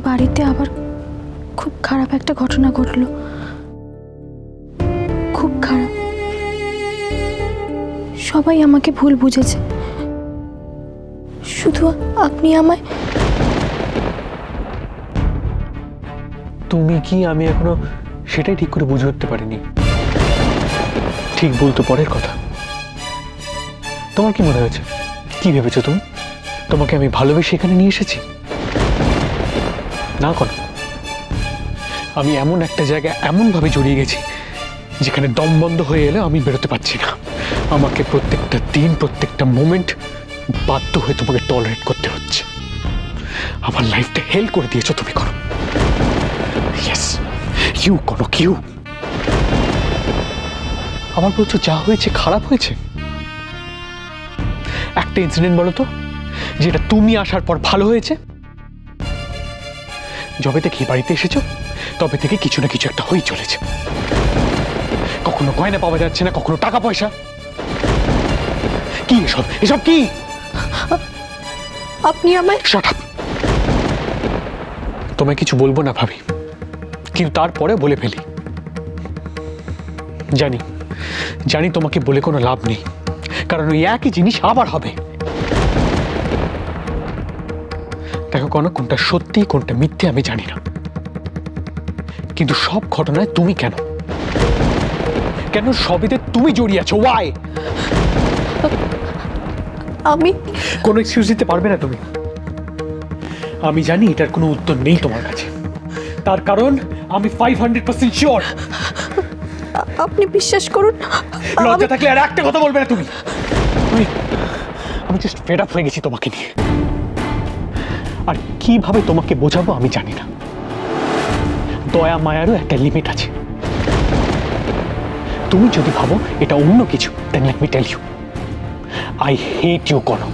বাড়িতে আবার খুব খারাপ একটা ঘটনা ঘটলো, খুব খারাপ। সবাই আমাকে ভুল বুঝেছে, শুধু আপনি আমায়। তুমি কি আমি এখনো সেটাই ঠিক করে বুঝে উঠতে পারিনি। ঠিক বলতো পরের কথা। তোমার কি মনে হয়েছে, কি ভেবেছো তুমি? তোমাকে আমি ভালোবেসে এখানে নিয়ে এসেছি? না কোনো, আমি এমন একটা জায়গায় এমন ভাবে জড়িয়ে গেছি যেখানে দম বন্ধ হয়ে এলে আমি বেরোতে পারছি না। আমাকে প্রত্যেকটা দিন, প্রত্যেকটা মোমেন্ট বাধ্য হয়ে তোমাকে টলারেট করতে হচ্ছে। আমার লাইফটা হেল করে দিয়েছো তুমি করো। ইয়েস, ইউ কোনো কিউ। আমার বলছো যা হয়েছে খারাপ হয়েছে? একটা ইনসিডেন্ট বলো তো যেটা তুমি আসার পর ভালো হয়েছে। যবে থেকে বাড়িতে এসেছো তবে থেকে কিছু না কিছু একটা হয়ে চলেছে। কখনো গয়না পাওয়া যাচ্ছে না, কখনো টাকা পয়সা। কি এসব, এসব কি? আপনি আমায়। Shut up. তোমায় কিছু বলবো না ভাবি, কিন্তু তারপরে বলে ফেলি। জানি জানি তোমাকে বলে কোনো লাভ নেই, কারণ ওই একই জিনিস আবার হবে। দেখো কোনো, কোনটা সত্যি কোনটা মিথ্যে আমি জানি না, কিন্তু সব ঘটনায় তুমি কেন কেন সবিতে তুমি জড়িয়ে আছো? ওয়াই? আমি কোনো এক্সকিউজ দিতে পারবে না তুমি। আমি জানি এটার কোনো উত্তর নেই তোমার কাছে, তার কারণ আমি 500% শিওর। আপনি বিশ্বাস করুন। লজ্জা থাকলে আর একটা কথা বলবে না তুমি। আমি জাস্ট ফেড আপ হয়ে গেছি তোমাকে নিয়ে, আর কিভাবে তোমাকে বোঝাবো আমি জানি না। দয়া মায়ারও একটা লিমিট আছে। তুমি যদি ভাবো এটা অন্য কিছু, then let me tell you, I hate you Kanak.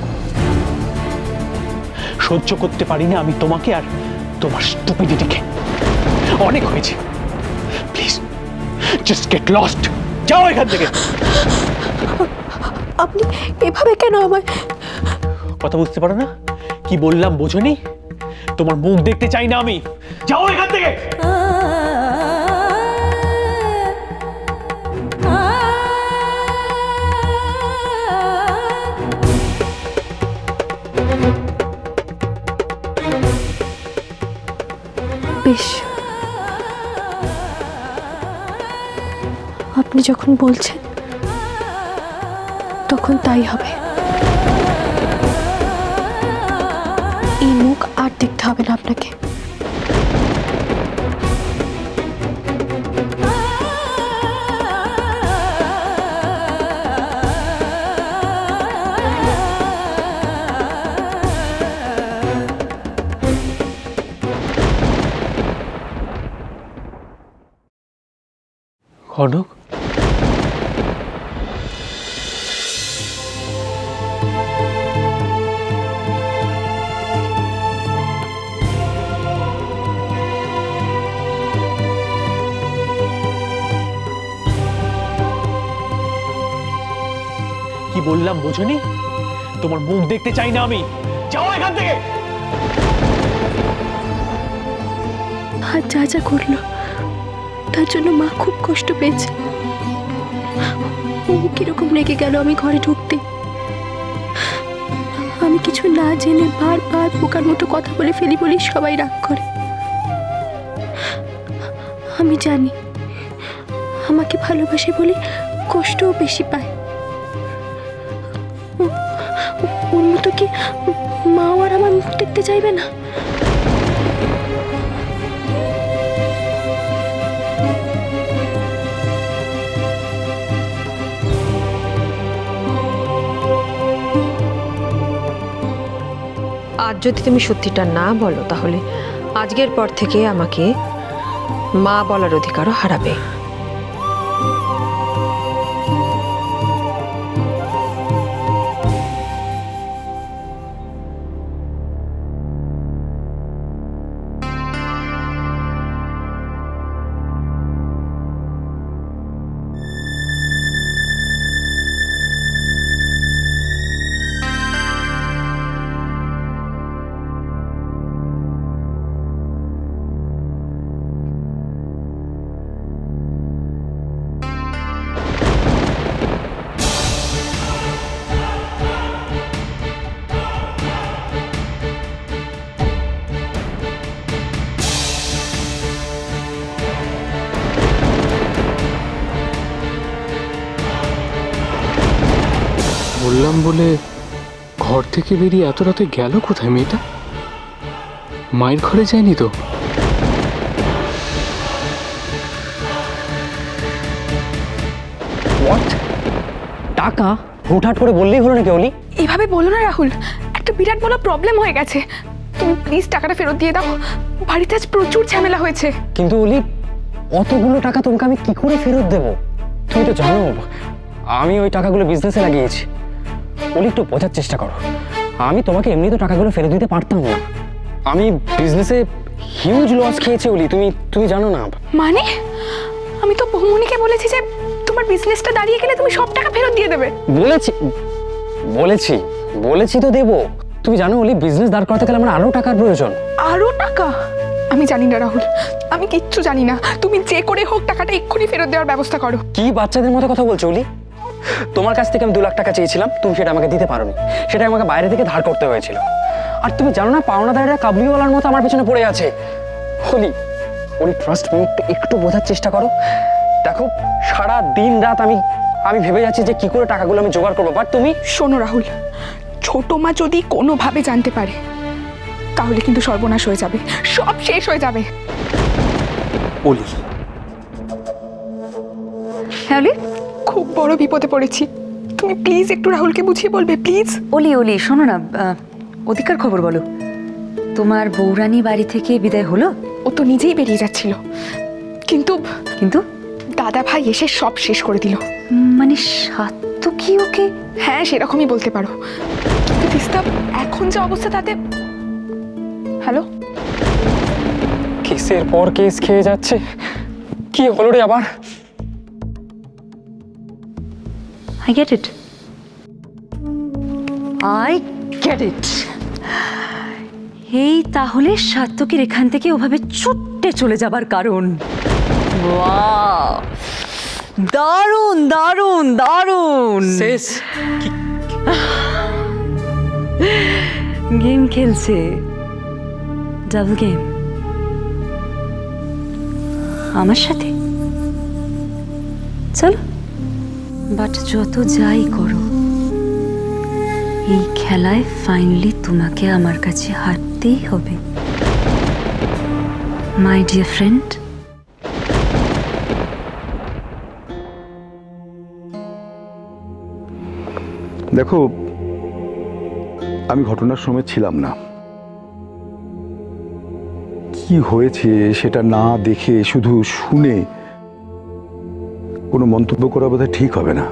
সহ্য করতে পারি না আমি তোমাকে আর তোমার স্টুপিডিটিকে। অনেক হয়েছে, প্লিজ জাস্ট গেট লস্ট। যাও এখান থেকে। আপনি এভাবে কেন আমায়? কথা বুঝতে পারো না? কি বললাম বোঝনি? তোমার মুখ দেখতে চাই না আমি। যাও এখান থেকে। বেশ, আপনি যখন বলছেন তখন তাই হবে। এই মুখ আর দেখতে হবে না আপনাকে। কনক, কি বললাম বোঝনি? তোমার মুখ দেখতে চাই না আমি। যাও এখান থেকে। আর যা যা করলো তার জন্য মা খুব কষ্ট পেয়েছে। ও কিরকম রেগে গেল আমি ঘরে ঢুকতে। আমি কিছু না জেনে বারবার বোকার মতো কথা বলে ফেলি বলি সবাই রাগ করে। আমি জানি আমাকে ভালোবাসে বলে কষ্টও বেশি পায়। ওর মতো কি মাও আর আমার মুখ দেখতে চাইবে না? আজ যদি তুমি সত্যিটা না বলো তাহলে আজকের পর থেকে আমাকে মা বলার অধিকারও হারাবে। বললাম বলে ঘর থেকে বেরিয়ে এত রাতে গেল কোথায় মেয়েটা? মায়ের ঘরে যায়নি তো? হোয়াট? টাকা হুটহাট করে বললেই হলো নাকি অলি? এভাবে বলো না রাহুল, একটা বিরাট বড় প্রবলেম হয়ে গেছে। তুমি প্লিজ টাকাটা ফেরত দিয়ে দাও, বাড়িতে আজ প্রচুর ঝামেলা হয়েছে। কিন্তু অলি, অতগুলো টাকা তোমাকে আমি কি করে ফেরত দেব? তুমি তো জানো আমি ওই টাকাগুলো বিজনেসে লাগিয়েছি। অলি, একটু বোঝার চেষ্টা করো। আমি তোমাকে এমনি তো টাকাগুলো ফেরত দিতে পারতাম না। আমি বিজনেসে হিউজ লস খেয়েছি অলি, তুমি জানো না। মানে আমি তো বৌমনিকে বলেছি যে তোমার বিজনেসটা দাঁড়িয়ে গেলে তুমি সব টাকা ফেরত দিয়ে দেবে। বলেছি তো দেবো। তুমি জানো অলি, বিজনেস দাঁড় করাতে গেলে আমার আরো টাকার প্রয়োজন। আরো টাকা? আমি জানি না রাহুল, আমি কিচ্ছু জানি না। তুমি যে করে হোক টাকাটা এক্ষুনি ফেরত দেওয়ার ব্যবস্থা করো। কি বাচ্চাদের মতো কথা বলছো অলি? তোমার কাছ থেকে আমি 2 লাখ টাকা চেয়েছিলাম, তুমি সেটা আমাকে দিতে পারোনি। সেটা আমাকে বাইরে থেকে ধার করতে হয়েছিল। আর তুমি জানো না, পাওনাদারেরা কাবলিওয়ালার মতো আমার পেছনে পড়ে আছে। অলি ট্রাস্ট মি, একটু বোঝার চেষ্টা করো। দেখো, সারা দিন রাত আমি ভেবে যাচ্ছি যে কি করে টাকাগুলো আমি জোগাড় করবো, বাট তুমি। শোনো রাহুল, ছোট মা যদি কোনোভাবে জানতে পারে তাহলে কিন্তু সর্বনাশ হয়ে যাবে, সব শেষ হয়ে যাবে। অলি, হ্যাঁ খুব বড় বিপদে পড়েছি, তুমি প্লিজ একটু রাহুলকে বুঝিয়ে বলবে প্লিজ। অলি শোনো না, অধিকার খবর বলো। তোমার বৌরানী বাড়ি থেকে বিদায় হলো? ও তো নিজেই বেরিয়ে যাচ্ছিল, কিন্তু কিন্তু দাদা ভাই এসে সব শেষ করে দিল। মানে সাত্য কি ওকে? হ্যাঁ সেরকমই বলতে পারো, কিন্তু তিস্তা এখন যে অবস্থা তাতে। হ্যালো, কেসের পর কেস খেয়ে যাচ্ছে। কি হলো রে আবার? I get it. এই তাহলে সাত্তকীর এখান থেকে ওভাবে ছুটে চলে যাবার কারণ। ওয়াও, দারুণ দারুণ দারুণ। শেষ গেম খেলছে, ডাবল গেম আমার সাথে। চলো, বাট যত যাই করো, এই খেলায় ফাইনালি তোমাকে আমার কাছে হারতেই হবে, মাই ডিয়ার ফ্রেন্ড। দেখো, আমি ঘটনার সময় ছিলাম না। কি হয়েছে সেটা না দেখে শুধু শুনে কোনো মন্তব্য করা বোধহয় ঠিক হবে না।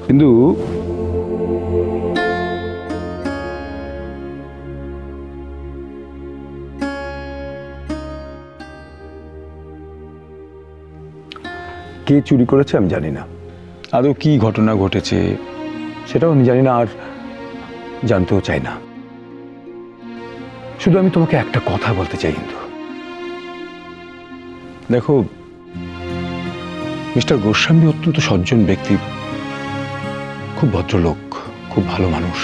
কিন্তু কে চুরি করেছে আমি জানি না, আদৌ কি ঘটনা ঘটেছে সেটাও আমি জানি না, আর জানতেও চাই না। শুধু আমি তোমাকে একটা কথা বলতে চাই। কিন্তু দেখো, মিস্টার গোস্বামী অত্যন্ত সজ্জন ব্যক্তি, খুব ভদ্রলোক, খুব ভালো মানুষ।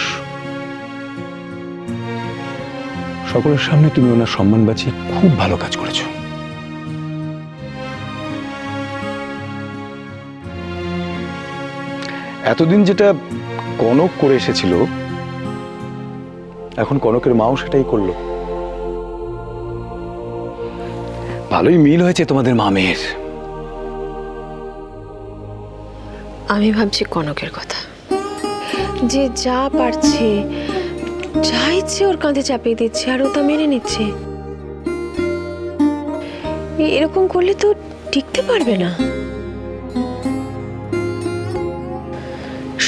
সকলের সামনে তুমি ওনার সম্মান বাঁচিয়ে খুব ভালো কাজ করেছো। এতদিন যেটা কনক করে এসেছিল, এখন কনকের মাও সেটাই করলো। ভালোই মিল হয়েছে তোমাদের মা মেয়ের। আমি ভাবছি কনকের কথা, যে যা পারছে যা ইচ্ছে ওর কাঁধে চাপিয়ে দিচ্ছে, আর ও তা মেনে নিচ্ছে। এরকম করলে তো টিকতে পারবে না,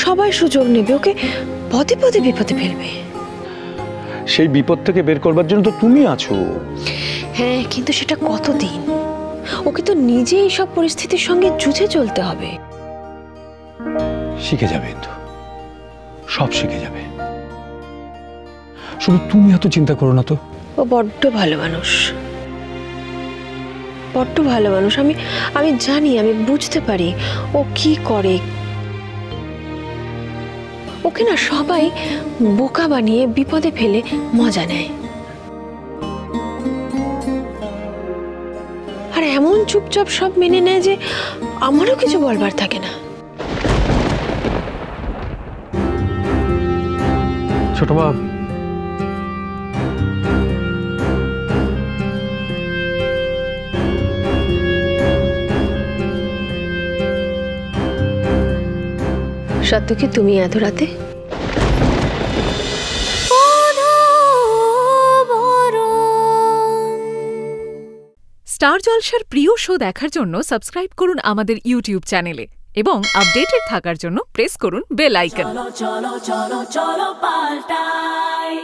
সবাই সুযোগ নেবে, ওকে পদে পদে বিপদে ফেলবে। সেই বিপদ থেকে বের করবার জন্য তো তুমি আছো। হ্যাঁ, কিন্তু সেটা কতদিন? ওকে তো নিজে এইসব পরিস্থিতির সঙ্গে যুঝে চলতে হবে। শিখে যাবে, কিন্তু সব শিখে যাবে। শুধু তুমি এত চিন্তা করো না তো। ও বড্ড ভালো মানুষ, বড্ড ভালো মানুষ। আমি জানি, আমি বুঝতে পারি ও কি করে। ওকে না সবাই বোকা বানিয়ে বিপদে ফেলে মজা নেয়, আর এমন চুপচাপ সব মেনে নেয় যে আমারও কিছু বলবার থাকে না। ছোট মা, সত্য কি তুমি এত রাতে? স্টার জলসার প্রিয় শো দেখার জন্য সাবস্ক্রাইব করুন আমাদের ইউটিউব চ্যানেলে এবং আপডেটেড থাকার জন্য প্রেস করুন বেল আইকন। চলো চলো চলো চলো পাল্টাই।